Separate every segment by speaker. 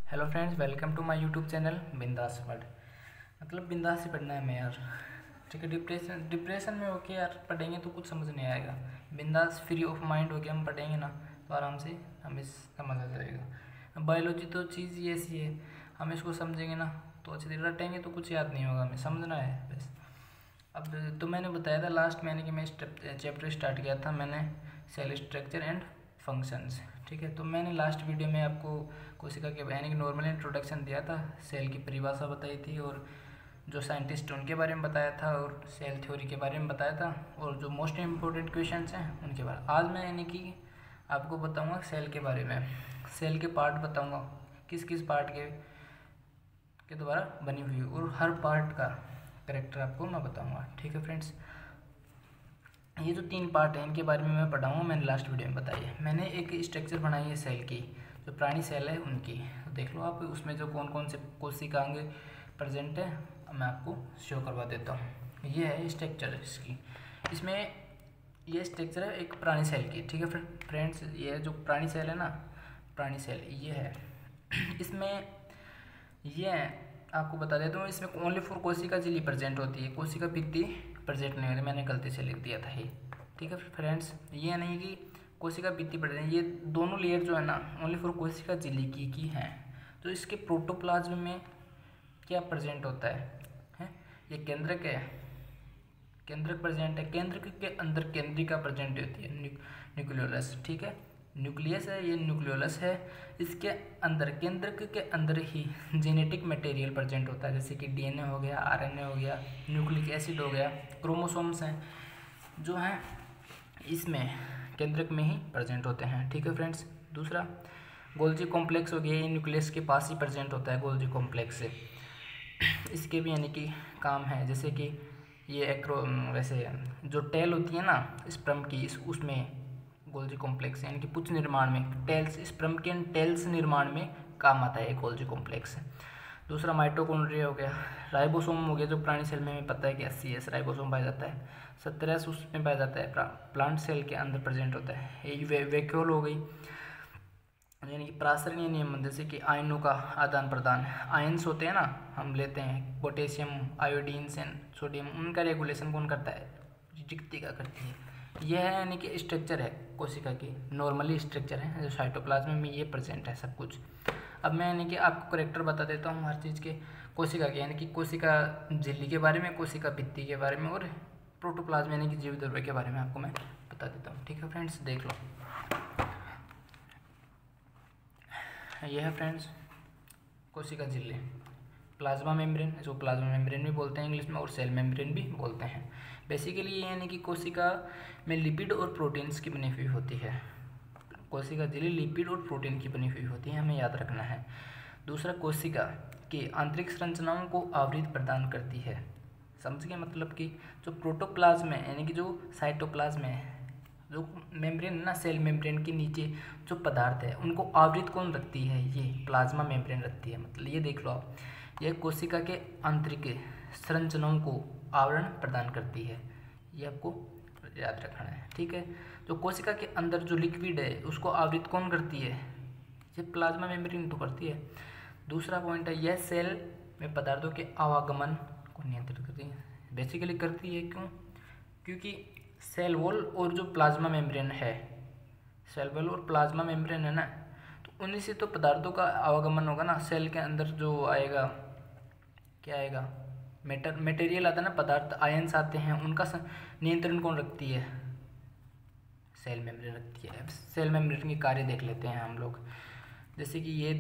Speaker 1: Hello friends, welcome to my YouTube channel Bindass Padh. मतलब बिंदास से पढ़ना है हमें यार। ठीक है, डिप्रेशन में होके यार पढ़ेंगे तो कुछ समझ नहीं आएगा। बिंदास फ्री ऑफ माइंड होके हम पढ़ेंगे ना तो आराम से हमें समझ आ जाएगा। बायोलॉजी तो चीज़ ये ऐसी है, हम इसको समझेंगे ना तो अच्छी तरह रटेंगे तो कुछ याद नहीं होगा, हमें समझना है बस। अब तो मैंने बताया था लास्ट मैंने कि मैं चैप्टर स्टार्ट किया था मैंने सेल स्ट्रक्चर एंड फंक्शंस। ठीक है, तो मैंने लास्ट वीडियो में आपको कोशिका के यानी कि नॉर्मल इंट्रोडक्शन दिया था, सेल की परिभाषा बताई थी और जो साइंटिस्ट उनके बारे में बताया था और सेल थ्योरी के बारे में बताया था और जो मोस्ट इम्पोर्टेंट क्वेश्चंस हैं उनके बारे में। आज मैं यानी कि आपको बताऊंगा सेल के बारे में, सेल के पार्ट बताऊंगा किस किस पार्ट के द्वारा बनी हुई और हर पार्ट का करेक्टर आपको मैं बताऊंगा। ठीक है फ्रेंड्स, ये जो 3 पार्ट हैं इनके बारे में मैं पढ़ाऊँगा, मैंने लास्ट वीडियो में बताई है। मैंने एक स्ट्रक्चर बनाई है सेल की, जो प्राणी सेल है उनकी, तो देख लो आप उसमें जो कौन कौन से कोशिकांग प्रेजेंट है मैं आपको शो करवा देता हूँ। ये है स्ट्रक्चर इसकी, इसमें ये स्ट्रक्चर है एक प्राणी सेल की। ठीक है फ्रेंड्स, ये जो प्राणी सेल है ना, प्राणी सेल ये है। इसमें ये आपको बता देता हूँ, इसमें ओनली फॉर कोशिका झिल्ली प्रेजेंट होती है, कोशिका भित्ति प्रेजेंट नहीं होती। मैंने गलती से लिख दिया था ये। ठीक है फ्रेंड्स, ये नहीं कि कोशिका भित्ति प्रेजेंट, ये दोनों लेयर जो है ना ओनली फॉर कोशिका झिल्ली की हैं। तो इसके प्रोटोप्लाज्म में क्या प्रेजेंट होता है? ये केंद्रक है, केंद्रक प्रेजेंट है, केंद्रक के अंदर केंद्रिका प्रेजेंट होती है, न्यूक्लियोलस। ठीक है, न्यूक्लियस है, ये न्यूक्लियोलस है। इसके अंदर केंद्रक के अंदर ही जेनेटिक मटेरियल प्रेजेंट होता है, जैसे कि डीएनए हो गया, आरएनए हो गया, न्यूक्लिक एसिड हो गया, क्रोमोसोम्स हैं जो हैं इसमें केंद्रक में ही प्रेजेंट होते हैं। ठीक है फ्रेंड्स, दूसरा गोल्जी कॉम्प्लेक्स हो गया, ये न्यूक्लियस के पास ही प्रेजेंट होता है गोल्जी कॉम्प्लेक्स से। इसके भी यानी कि काम है, जैसे कि ये वैसे जो टेल होती है ना स्पर्म की, उसमें गोल्जी कॉम्प्लेक्स यानी कि पुच्छ निर्माण में टेल्स, स्पर्म के टेल्स निर्माण में काम आता है गोल्जी कॉम्प्लेक्स। दूसरा माइटोकॉन्ड्रिया हो गया, राइबोसोम हो गया, जो प्राणी सेल में हमें पता है कि 80S राइबोसोम पाया जाता है, 17S उसमें पाया जाता है, प्लांट सेल के अंदर प्रेजेंट होता है। ये वैक्यूल हो गई, यानी कि प्रासरणीय नियम, जैसे कि आयनों का आदान प्रदान, आयन्स होते हैं ना हम लेते हैं, पोटेशियम, आयोडीन, सोडियम, उनका रेगुलेशन कौन करता है? जिक्तिका करती है। यह है यानी कि स्ट्रक्चर है कोशिका की, नॉर्मली स्ट्रक्चर है जो साइटोप्लाज्म में ये प्रेजेंट है सब कुछ। अब मैं यानी कि आपको करेक्टर बता देता हूँ हर चीज़ के, कोशिका के यानी कि कोशिका झिल्ली के बारे में, कोशिका भित्ति के बारे में और प्रोटोप्लाज्म यानी कि जीव द्रव्य के बारे में आपको मैं बता देता हूँ। ठीक है फ्रेंड्स, देख लो। यह है फ्रेंड्स कोशिका झिल्ली, प्लाज्मा मेम्ब्रेन, इसको प्लाज्मा मेम्ब्रेन भी बोलते हैं इंग्लिश में और सेल मेम्ब्रेन भी बोलते हैं। बेसिकली ये यानी कि कोशिका में लिपिड और प्रोटीन्स की बनी हुई होती है, कोशिका झिल्ली लिपिड और प्रोटीन की बनी हुई होती है, हमें याद रखना है। दूसरा, कोशिका की आंतरिक संरचनाओं को आवृत्ति प्रदान करती है। समझ गए? मतलब कि जो प्रोटोप्लाज्म है यानी कि जो साइटोप्लाज्म है, जो मेम्ब्रेन है ना सेल मेम्ब्रेन के नीचे जो पदार्थ है उनको आवृत कौन रखती है? ये प्लाज्मा मेम्ब्रेन रखती है। मतलब ये देख लो आप, यह कोशिका के आंतरिक संरचनाओं को आवरण प्रदान करती है, ये आपको याद रखना है। ठीक है, जो कोशिका के अंदर जो लिक्विड है उसको आवृत कौन करती है? ये प्लाज्मा मेम्ब्रेन तो करती है। दूसरा पॉइंट है, यह सेल में पदार्थों के आवागमन को नियंत्रित करती है। बेसिकली करती है क्यों? क्योंकि सेल वॉल और जो प्लाज्मा मेम्ब्रेन है, सेल वॉल और प्लाज्मा मेम्ब्रेन है ना, तो उन्हीं से तो पदार्थों का आवागमन होगा ना। सेल के अंदर जो आएगा क्या आएगा? मटेरियल आता है ना, पदार्थ, आयंस आते हैं, उनका नियंत्रण कौन रखती है? सेल मेम्ब्रेन रखती है। सेल मेम्ब्रेन के कार्य देख लेते हैं हम लोग, जैसे कि ये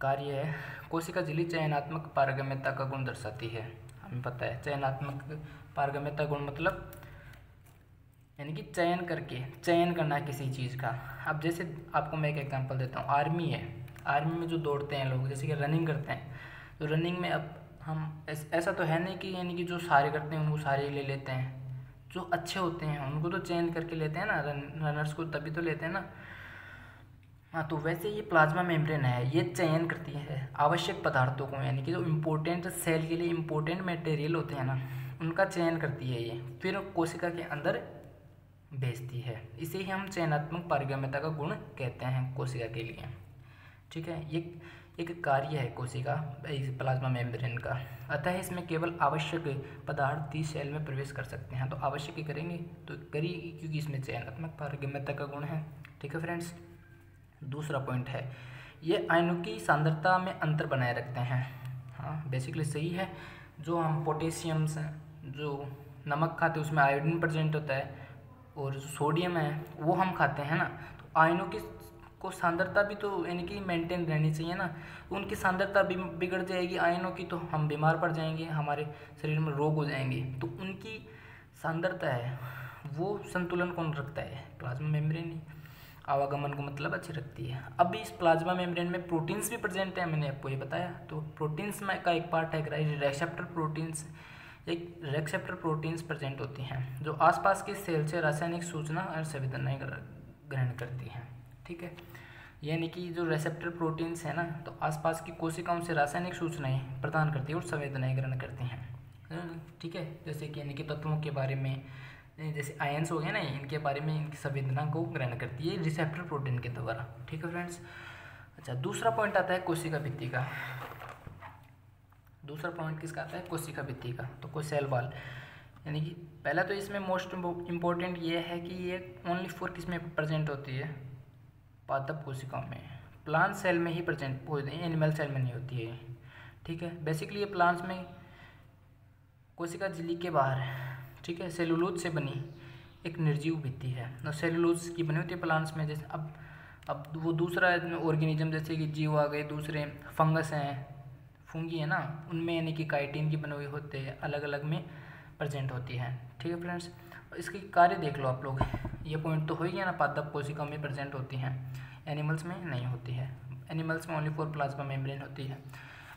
Speaker 1: कार्य है, कोशिका झिल्ली चयनात्मक पारगम्यता का गुण दर्शाती है। हमें पता है चयनात्मक पारगम्यता गुण मतलब यानी कि चयन करके, चयन करना है किसी चीज़ का। अब जैसे आपको मैं एक एग्जांपल देता हूँ, आर्मी है, आर्मी में जो दौड़ते हैं लोग, जैसे कि रनिंग करते हैं, तो रनिंग में अब हम ऐसा तो है नहीं कि यानी कि जो सारे करते हैं उनको सारे ही ले लेते हैं, जो अच्छे होते हैं उनको तो चयन करके लेते हैं ना, रनर्स को तभी तो लेते हैं ना। हाँ, तो वैसे ये प्लाज्मा मेम्ब्रेन है, ये चयन करती है आवश्यक पदार्थों को, यानी कि जो इम्पोर्टेंट सेल के लिए इम्पोर्टेंट मटेरियल होते हैं ना उनका चयन करती है ये, फिर कोशिका के अंदर भेजती है। इसे ही हम चयनात्मक पारगम्यता का गुण कहते हैं कोशिका के लिए। ठीक है, एक कार्य है कोशिका इस प्लाज्मा मेम्ब्रेन का, अतः इसमें केवल आवश्यक पदार्थ ही सेल में प्रवेश कर सकते हैं। तो आवश्यक ही करेंगे तो करिए, क्योंकि इसमें चयनात्मक पारगम्यता का गुण है। ठीक है फ्रेंड्स। दूसरा पॉइंट है ये आयनों की सांद्रता में अंतर बनाए रखते हैं। हाँ बेसिकली सही है। जो हम पोटेशियम से जो नमक खाते हैं उसमें आयोडीन प्रेजेंट होता है, और जो सोडियम है वो हम खाते हैं ना, तो आयनों की को सांद्रता भी तो यानी कि मेंटेन रहनी चाहिए ना। उनकी सांद्रता बिगड़ जाएगी आयनों की तो हम बीमार पड़ जाएंगे, हमारे शरीर में रोग हो जाएंगे। तो उनकी सांद्रता है वो संतुलन कौन रखता है? प्लाज्मा मेम्ब्रेन ही आवागमन को मतलब अच्छी रखती है। अब इस प्लाज्मा मेम्ब्रेन में प्रोटीन्स भी प्रेजेंट है, मैंने आपको ये बताया। तो प्रोटीन्स में का एक पार्ट है रिसेप्टर प्रोटीन्स, एक रिसेप्टर प्रोटीन्स प्रेजेंट होती हैं जो आसपास के सेल से रासायनिक सूचना और संवेदनाएं ग्रहण करती हैं। ठीक है, यानी कि जो रिसेप्टर प्रोटीन्स है ना, तो आसपास की कोशिकाओं से रासायनिक सूचनाएं प्रदान करती है और संवेदनाएं ग्रहण करती हैं। ठीक है, जैसे कि यानी कि तत्वों के बारे में, जैसे आयंस हो गए ना, इनके बारे में इनकी संवेदना को ग्रहण करती है रिसेप्टर प्रोटीन के द्वारा। ठीक है फ्रेंड्स। अच्छा, दूसरा पॉइंट आता है कोशिका भित्ति का। दूसरा पॉइंट किसका आता है? कोशिका भित्ति का। तो कोई सेल वॉल, यानी कि पहला तो इसमें मोस्ट इम्पोर्टेंट ये है कि ये ओनली फॉर किसमें प्रेजेंट होती है? पादप कोशिकाओं में। प्लांट सेल में ही प्रेजेंट होती है, एनिमल सेल में नहीं होती है। ठीक है, बेसिकली ये प्लांट्स में कोशिका झिल्ली के बाहर है। ठीक है, सेलुलोज से बनी एक निर्जीव भित्ति है, और सेलुलोज की बनी होती है प्लांट्स में। जैसे अब वो दूसरा ऑर्गेनिज्म जैसे कि जीव आ गए, दूसरे फंगस हैं, फूंगी है ना, उनमें यानी कि काइटिन की बने हुए होते हैं, अलग अलग में प्रेजेंट होती है। ठीक है फ्रेंड्स, इसके कार्य देख लो आप लोग। ये पॉइंट तो हो ही गया ना, पादप कोशिका में प्रेजेंट होती हैं, एनिमल्स में नहीं होती है। एनिमल्स में ओनली फॉर प्लाज्मा मेम्ब्रेन होती है।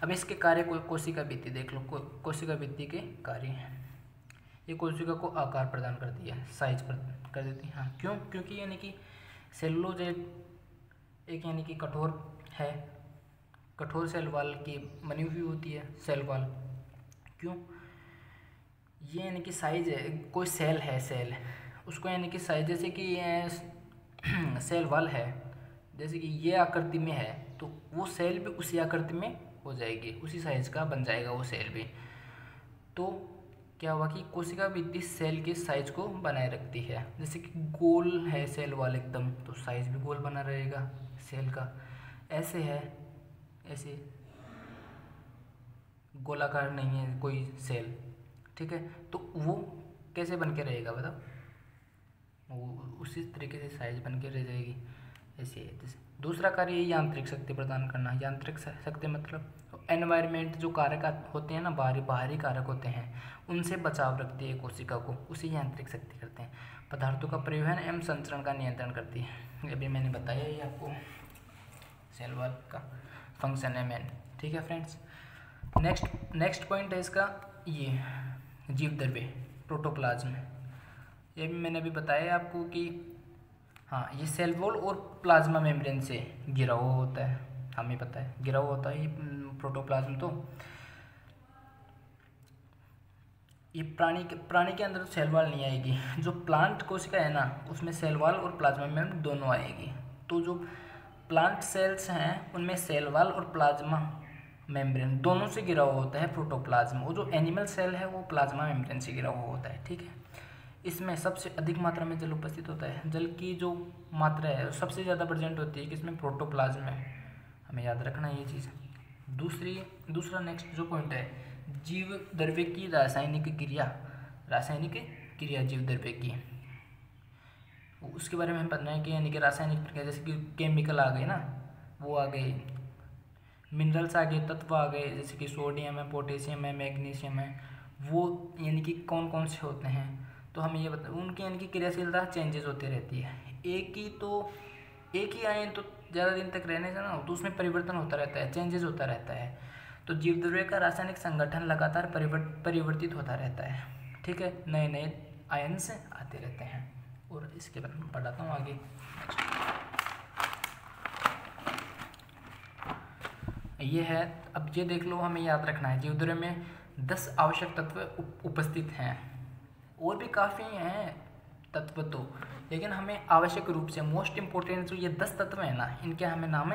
Speaker 1: अब इसके कार्य कोशिका भित्ति देख लो। कोशिका भित्ति के कार्य हैं, ये कोशिका को आकार प्रदान करती है, साइज कर देती है। हाँ, क्यों? क्योंकि यानी कि सेलुलोज एक यानी कि कठोर है, कठोर सेल वॉल की बनी हुई होती है सेल वॉल। क्यों? ये यानी कि साइज है, कोई सेल है, सेल उसको यानी कि साइज, जैसे कि सेल वॉल है, जैसे कि ये आकृति में है, तो वो सेल भी उसी आकृति में हो जाएगी, उसी साइज का बन जाएगा वो सेल भी। तो क्या हुआ कि कोशिका भित्ति सेल के साइज को बनाए रखती है। जैसे कि गोल है सेल वॉल एकदम, तो साइज भी गोल बना रहेगा सेल का। ऐसे है, ऐसे गोलाकार नहीं है कोई सेल। ठीक है, तो वो कैसे बन के रहेगा बताओ? वो उसी तरीके से साइज बन के रह जाएगी, ऐसे है। जैसे दूसरा कार्य ये यांत्रिक शक्ति प्रदान करना। यांत्रिक शक्ति मतलब एनवायरनमेंट जो कारक होते हैं ना, बाहरी कारक होते हैं, उनसे बचाव रखती है कोशिका को, उसे यांत्रिक शक्ति करते हैं। पदार्थों का परिवहन एवं संचरण का नियंत्रण करती है। अभी मैंने बताया ये आपको सेल वॉल का फंक्शन है मेन। ठीक है फ्रेंड्स। नेक्स्ट पॉइंट है इसका ये जीव द्रव्य प्रोटोप्लाज्म। ये भी मैंने अभी बताया आपको कि हाँ, ये सेल वॉल और प्लाज्मा मेम्ब्रेन से घिरा हुआ होता है, हमें पता है घिरा हुआ होता है ये प्रोटोप्लाज्म। तो ये प्राणी के अंदर सेल वॉल नहीं आएगी। जो प्लांट कोशिका है ना, उसमें सेल वॉल और प्लाज्मा मेम्ब्रेन दोनों आएगी। तो जो प्लांट सेल्स हैं उनमें सेल वॉल और प्लाज्मा मेम्ब्रेन दोनों से घिरा हुआ होता है प्रोटोप्लाज्म, और जो एनिमल सेल है वो प्लाज्मा मेम्ब्रेन से घिरा हुआ होता है। ठीक है, इसमें सबसे अधिक मात्रा में जल उपस्थित होता है। जल की जो मात्रा है सबसे ज़्यादा प्रेजेंट होती है किसमें? प्रोटोप्लाज्म में। हमें याद रखना ये चीज़। दूसरा नेक्स्ट जो पॉइंट है, जीव द्रव्य की रासायनिक क्रिया जीव द्रव्य की, उसके बारे में हम पढ़ना है कि यानी कि रासायनिक प्रक्रिया, जैसे कि केमिकल आ गए ना, वो आ गए, मिनरल्स आ गए, तत्व आ गए, जैसे कि सोडियम है, पोटेशियम है, मैग्नीशियम है, वो यानी कि कौन कौन से होते हैं। तो हमें ये बता, उनकी यानी कि क्रियाशीलता चेंजेस होती रहती है। एक ही आयन तो ज़्यादा दिन तक रहने से ना, तो उसमें परिवर्तन होता रहता है, चेंजेस होता रहता है। तो जीव द्रव्य का रासायनिक संगठन लगातार परिवर्तित होता रहता है। ठीक है, नए नए आयन्स आते रहते हैं। और इसके बारे में पढ़ाता हूँ आगे। ये है, अब ये देख लो, हमें याद रखना है जीव द्रव्य में 10 आवश्यक तत्व उपस्थित हैं। और भी काफ़ी हैं तत्व तो, लेकिन हमें आवश्यक रूप से मोस्ट इम्पोर्टेंट जो ये 10 तत्व हैं ना, इनके हमें नाम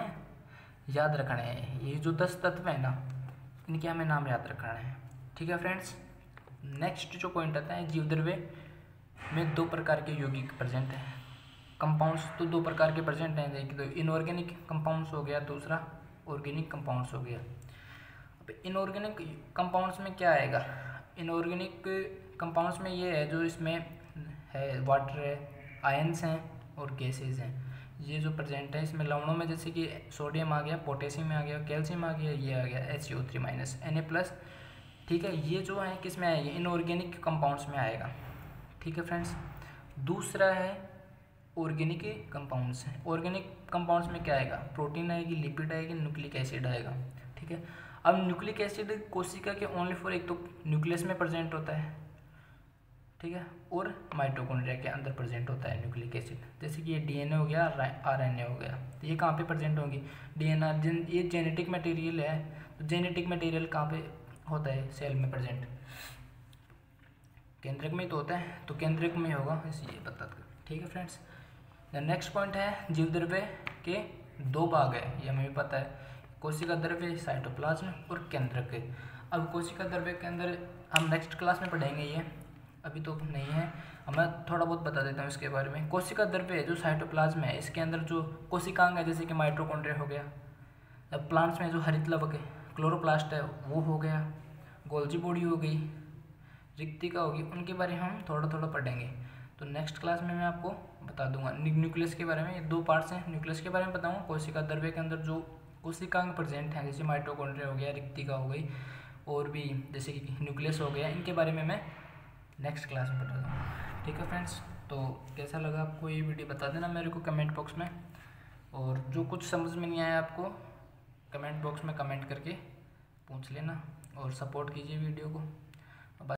Speaker 1: याद रखना है। ये जो 10 तत्व है ना, इनके हमें नाम याद रखना है। ठीक है फ्रेंड्स। नेक्स्ट जो पॉइंट आता है, जीवद्रव्य में 2 प्रकार के यौगिक प्रेजेंट हैं। कंपाउंड्स तो 2 प्रकार के प्रेजेंट हैं, देखिए तो इनऑर्गेनिक कंपाउंड्स हो गया, दूसरा ऑर्गेनिक कंपाउंड्स हो गया। अब इनऑर्गेनिक कंपाउंड्स में क्या आएगा, इनऑर्गेनिक कंपाउंड्स में ये है जो इसमें है वाटर है, आयंस हैं और गैसेज हैं, ये जो प्रेजेंट है इसमें। लवणों में जैसे कि सोडियम आ गया, पोटेशियम आ गया, कैल्शियम आ गया, ये आ गया HCO3- Na+। ठीक है, ये जो है किस में आएगी, इनऑर्गेनिक कंपाउंड्स में आएगा। ठीक है फ्रेंड्स। दूसरा है ऑर्गेनिक कंपाउंड्स हैं। ऑर्गेनिक कंपाउंड्स में क्या आएगा, प्रोटीन आएगी, लिपिड आएगी, न्यूक्लिक एसिड आएगा। ठीक है। अब न्यूक्लिक एसिड कोशिका के ओनली फॉर एक तो न्यूक्लियस में प्रेजेंट होता है, ठीक है, और माइटोकॉन्ड्रिया के अंदर प्रेजेंट होता है न्यूक्लिक एसिड। जैसे कि ये DNA हो गया, RNA हो गया, तो ये कहाँ पे प्रेजेंट होंगी, ये जेनेटिक मटेरियल है, तो जेनेटिक मटेरियल कहाँ पे होता है, सेल में प्रेजेंट, केंद्रक में तो होता है, तो केंद्रक में होगा, इसलिए बता दो। ठीक है फ्रेंड्स। द नेक्स्ट पॉइंट है, जीवद्रव्य के 2 भाग है, ये हमें भी पता है, कोशिका द्रव्य, साइटोप्लाज्म और केंद्रक। अब कोशिका द्रव्य के अंदर हम नेक्स्ट क्लास में पढ़ेंगे, ये अभी तो नहीं है, मैं थोड़ा बहुत बता देता हूँ इसके बारे में। कोशिका द्रव्य जो साइटोप्लाज्म है, इसके अंदर जो कोशिकांग है जैसे कि माइटोकॉन्ड्रिया हो गया, अब प्लांट्स में जो हरित लवक है, क्लोरोप्लास्ट है वो हो गया, गोल्जी बॉडी हो गई, रिक्तिका होगी, उनके बारे में हम थोड़ा थोड़ा पढ़ेंगे। तो नेक्स्ट क्लास में मैं आपको बता दूंगा न्यूक्लियस के बारे में। ये 2 पार्ट्स हैं, न्यूक्लियस के बारे में बताऊँगा, कोशिका द्रव्य के अंदर जो कोशिकांग प्रेजेंट हैं जैसे माइटोकॉन्ड्रिया हो गया, रिक्तिका हो गई, और भी जैसे कि न्यूक्लियस हो गया, इनके बारे में मैं नेक्स्ट क्लास में बता दूँगा। ठीक है फ्रेंड्स। तो कैसा लगा आपको ये वीडियो, बता देना मेरे को कमेंट बॉक्स में, और जो कुछ समझ में नहीं आया आपको कमेंट बॉक्स में कमेंट करके पूछ लेना, और सपोर्ट कीजिए वीडियो को।